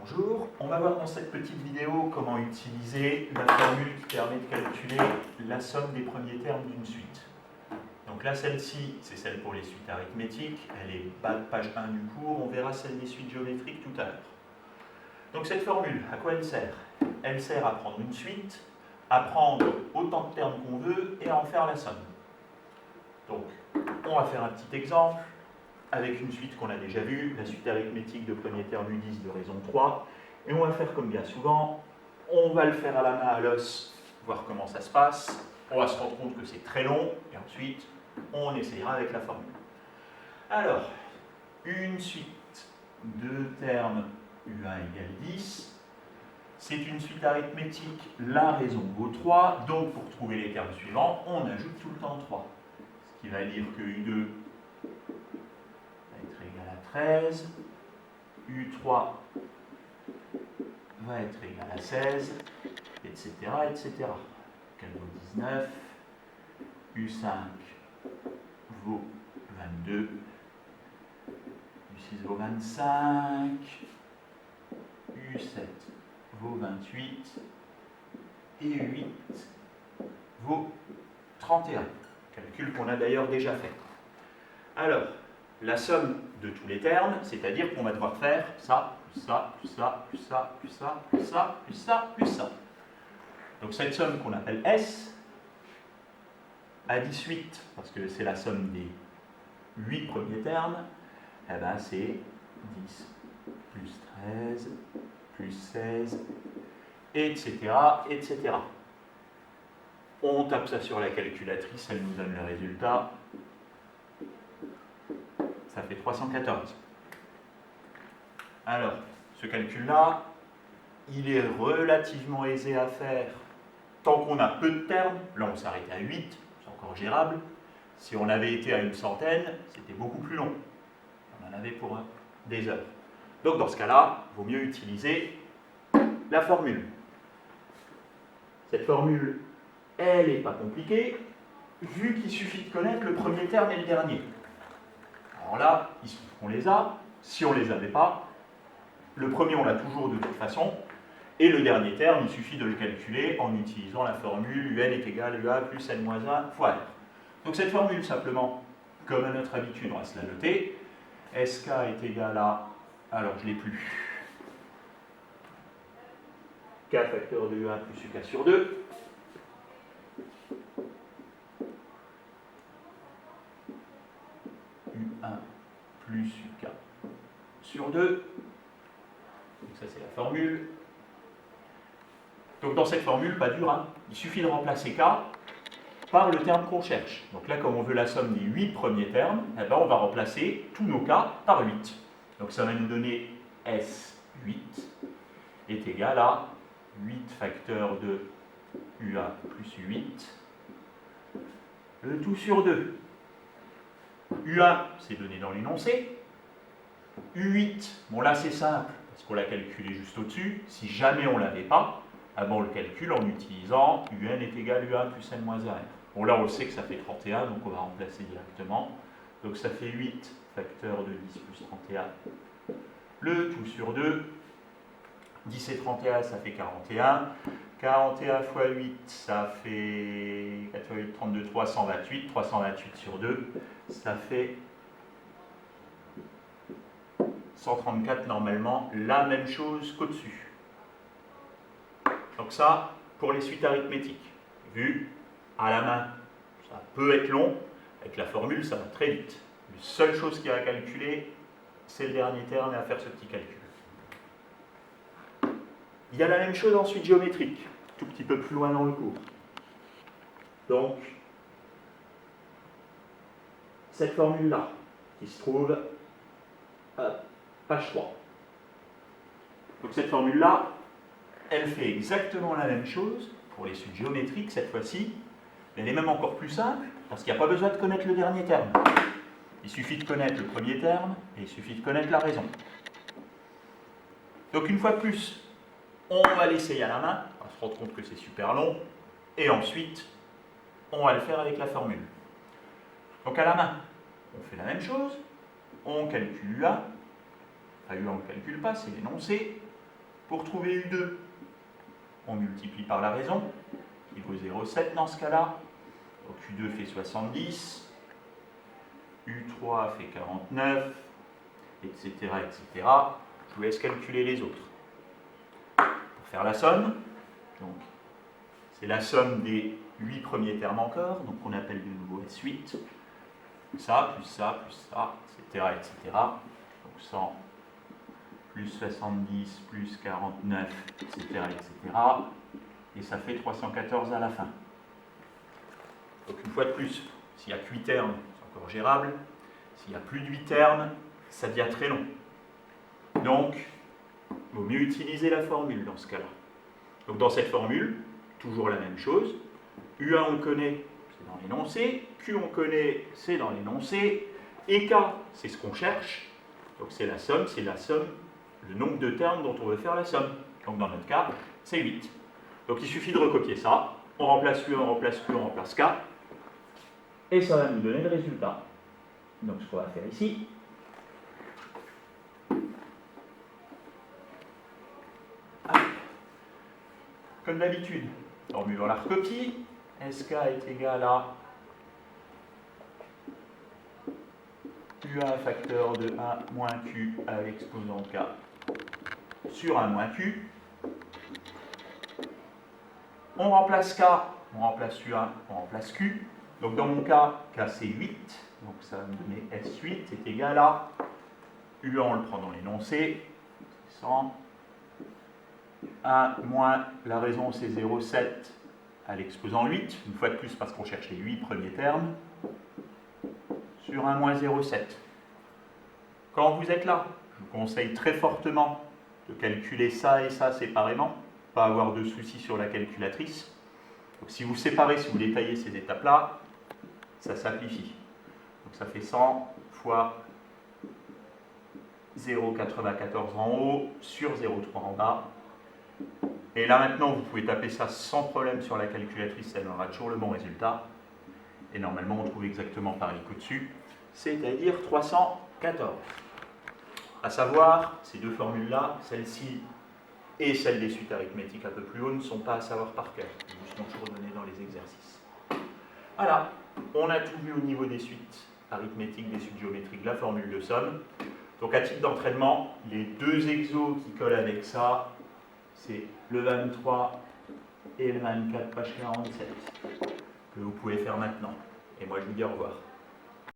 Bonjour, on va voir dans cette petite vidéo comment utiliser la formule qui permet de calculer la somme des premiers termes d'une suite. Donc là, celle-ci, c'est celle pour les suites arithmétiques, elle est bas de page 1 du cours, on verra celle des suites géométriques tout à l'heure. Donc cette formule, à quoi elle sert? Elle sert à prendre une suite, à prendre autant de termes qu'on veut et à en faire la somme. Donc, on va faire un petit exemple avec une suite qu'on a déjà vue, la suite arithmétique de premier terme U10 de raison 3, et on va faire comme bien souvent, on va le faire à la main à l'os, voir comment ça se passe, on va se rendre compte que c'est très long, et ensuite on essayera avec la formule. Alors, une suite de termes U1 égale 10, c'est une suite arithmétique, la raison vaut 3, donc pour trouver les termes suivants, on ajoute tout le temps 3, ce qui va dire que U2 va être égal à 13, U3 va être égal à 16, etc., etc. Qu'elle vaut 19, U5 vaut 22, U6 vaut 25, U7 vaut 28, et U8 vaut 31. Calcul qu'on a d'ailleurs déjà fait. Alors, la somme de tous les termes, c'est-à-dire qu'on va devoir faire ça, plus ça, plus ça, plus ça, plus ça, plus ça, plus ça, plus ça. Donc cette somme qu'on appelle S, à 18, parce que c'est la somme des 8 premiers termes, eh ben c'est 10 plus 13 plus 16, etc., etc. On tape ça sur la calculatrice, elle nous donne le résultat. Ça fait 314. Alors, ce calcul-là, il est relativement aisé à faire tant qu'on a peu de termes. Là, on s'arrête à 8, c'est encore gérable. Si on avait été à une centaine, c'était beaucoup plus long. On en avait pour des heures. Donc, dans ce cas-là, il vaut mieux utiliser la formule. Cette formule, elle n'est pas compliquée, vu qu'il suffit de connaître le premier terme et le dernier. Alors là, il se trouve qu'on les a. Si on ne les avait pas, le premier, on l'a toujours de toute façon. Et le dernier terme, il suffit de le calculer en utilisant la formule UN est égal à UA plus N-1 fois R. Donc cette formule, simplement, comme à notre habitude, on va se la noter. SK est égal à, alors je ne l'ai plus, K facteur de U1 plus UK sur 2. U1 plus UK sur 2. Donc ça, c'est la formule. Donc dans cette formule, pas dur, hein, il suffit de remplacer K par le terme qu'on cherche. Donc là, comme on veut la somme des 8 premiers termes, eh ben, on va remplacer tous nos K par 8. Donc ça va nous donner S8 est égal à 8 facteur de UA plus 8, le tout sur 2. U1, c'est donné dans l'énoncé. U8, bon là c'est simple, parce qu'on l'a calculé juste au-dessus. Si jamais on ne l'avait pas, ah bon, on le calcule en utilisant UN est égal à U1 plus N-1R. Bon là on le sait que ça fait 31, donc on va remplacer directement. Donc ça fait 8 facteur de 10 plus 31, le tout sur 2. 10 et 31, ça fait 41. 41 fois 8, ça fait 4 fois 8, 32, 328. 328 sur 2, ça fait 134 normalement, la même chose qu'au-dessus. Donc ça, pour les suites arithmétiques. Vu à la main, ça peut être long. Avec la formule, ça va très vite. La seule chose qu'il y a à calculer, c'est le dernier terme et à faire ce petit calcul. Il y a la même chose en suite géométrique, tout petit peu plus loin dans le cours. Donc, cette formule-là, qui se trouve à page 3. Donc cette formule-là, elle fait exactement la même chose pour les suites géométriques cette fois-ci. Elle est même encore plus simple, parce qu'il n'y a pas besoin de connaître le dernier terme. Il suffit de connaître le premier terme, et il suffit de connaître la raison. Donc une fois de plus, on va l'essayer à la main, on va se rendre compte que c'est super long, et ensuite, on va le faire avec la formule. Donc à la main, on fait la même chose, on calcule UA, enfin UA on ne le calcule pas, c'est l'énoncé, Pour trouver U2, on multiplie par la raison, qui vaut 0,7 dans ce cas-là. Donc U2 fait 70, U3 fait 49, etc., etc. Je vous laisse calculer les autres. Pour faire la somme, donc c'est la somme des 8 premiers termes encore, donc on appelle de nouveau S8. Ça, plus ça, plus ça, etc., etc. Donc 100 plus 70, plus 49, etc., etc. Et ça fait 314 à la fin. Donc une fois de plus, s'il n'y a que 8 termes, c'est encore gérable. S'il y a plus de 8 termes, ça devient très long. Donc, il vaut mieux utiliser la formule dans ce cas-là. Donc dans cette formule, toujours la même chose. U1 on le connaît, c'est dans l'énoncé. Q on connaît, c'est dans l'énoncé. Et K, c'est ce qu'on cherche. Donc c'est la somme, le nombre de termes dont on veut faire la somme. Donc dans notre cas, c'est 8. Donc il suffit de recopier ça. On remplace U1, on remplace Q, on remplace K. Et ça va nous donner le résultat. Donc ce qu'on va faire ici, comme d'habitude, formule on la recopie. SK est égal à U1 facteur de 1 moins Q à l'exposant K sur 1 moins Q. On remplace K, on remplace U1, on remplace Q. Donc dans mon cas, K c'est 8, donc ça va me donner S8 est égal à U1, on le prend dans l'énoncé, c'est 100. 1 moins, la raison c'est 0,7 à l'exposant 8, une fois de plus parce qu'on cherche les 8 premiers termes, sur 1 moins 0,7. Quand vous êtes là, je vous conseille très fortement de calculer ça et ça séparément, pas avoir de soucis sur la calculatrice. Donc si vous séparez, si vous détaillez ces étapes-là, ça simplifie. Donc ça fait 100 fois 0,94 en haut sur 0,3 en bas. Et là maintenant, vous pouvez taper ça sans problème sur la calculatrice, elle aura toujours le bon résultat. Et normalement, on trouve exactement pareil qu'au-dessus, c'est-à-dire 314. À savoir, ces deux formules-là, celle-ci et celle des suites arithmétiques un peu plus haut, ne sont pas à savoir par cœur. Ils vous sont toujours donnés dans les exercices. Voilà, on a tout vu au niveau des suites arithmétiques, des suites géométriques, la formule de somme. Donc à titre d'entraînement, les deux exos qui collent avec ça, c'est le 23 et le 24, page 47, que vous pouvez faire maintenant. Et moi, je vous dis au revoir.